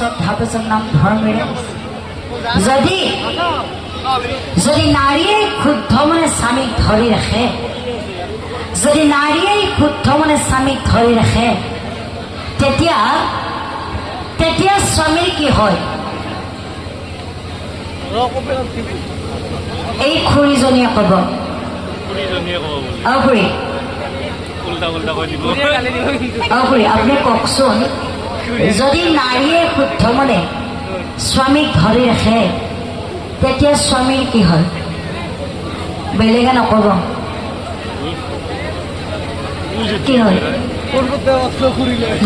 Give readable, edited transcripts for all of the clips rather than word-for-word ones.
শ্ৰদ্ধাভাজন নাম ধৰ্মেৰে যদি নাৰীয়ে শুদ্ধ মনে স্বামীক ধৰি ৰাখে, যদি নাৰীয়ে শুদ্ধ মনে স্বামীক ধৰি ৰাখে, তেতিয়া স্বামীৰ কি হয়? এই খুৰীজনীয়ে ক'ব, খুৰী আপুনি কওকচোন, যদি নাৰীয়ে শুদ্ধ মনে স্বামীক ধৰি ৰাখে তেতিয়া স্বামীৰ কি হয়? বেলেগে নক'ব, কি হয়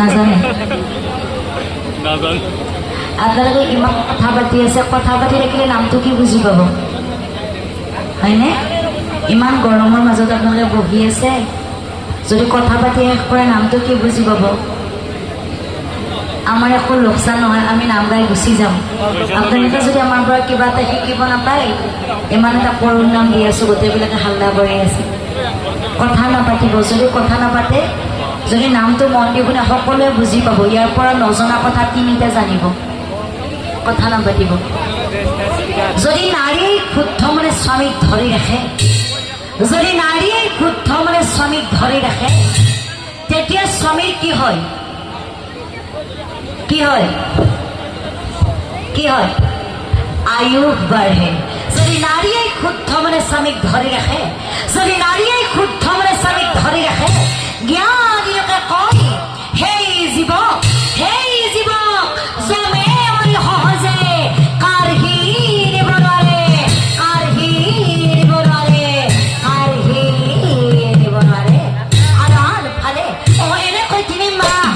নাজানে? আপোনালোকে ইমান কথা পাতি আছে, কথা পাতি থাকিলে নামটো কি বুজি পাব? হয়নে? ইমান গৰমৰ মাজত আপোনালোকে বহি আছে, যদি কথা পাতি শেষ কৰে নামটো কি বুজি পাব? আমাৰ একো লোকচান নহয়, আমি নাম গাই গুচি যাম। আপোনালোকে যদি আমাৰ পৰা কিবা এটা শিকিব নাপায়, ইমান এটা কৰুণ নাম দি আছো, গোটেইবিলাকে হাল্লা কৰি আছে। কথা নাপাতিব, যদি কথা নাপাতে, যদি নামটো মন দি শুনে সকলোৱে বুজি পাব। ইয়াৰ পৰা নজনা কথা তিনিটা জানিব, কথা নাপাতিব। যদি নাৰীয়ে শুদ্ধ মনে স্বামীক ধৰি ৰাখে, যদি নাৰীয়ে শুদ্ধ মনে স্বামীক ধৰি ৰাখে, তেতিয়া স্বামীৰ কি হয়? কি হয়? কি হয়? আয়ুস বাঢ়ে। যদি নাৰীয়ে শুদ্ধ মনে স্বামীক ধৰি ৰাখে, যদি নাৰীয়ে শুদ্ধ মনে স্বামীক ধৰি ৰাখে, জ্ঞানীয়ে কয়, সেই যুৱক জমে অতি সহজে কাঢ়ি নিব নোৱাৰে, কাঢ়ি নিব নোৱাৰে, কাঢ়ি নিব নোৱাৰে। আৰু আনফালে এনেকৈ তিনি মাহ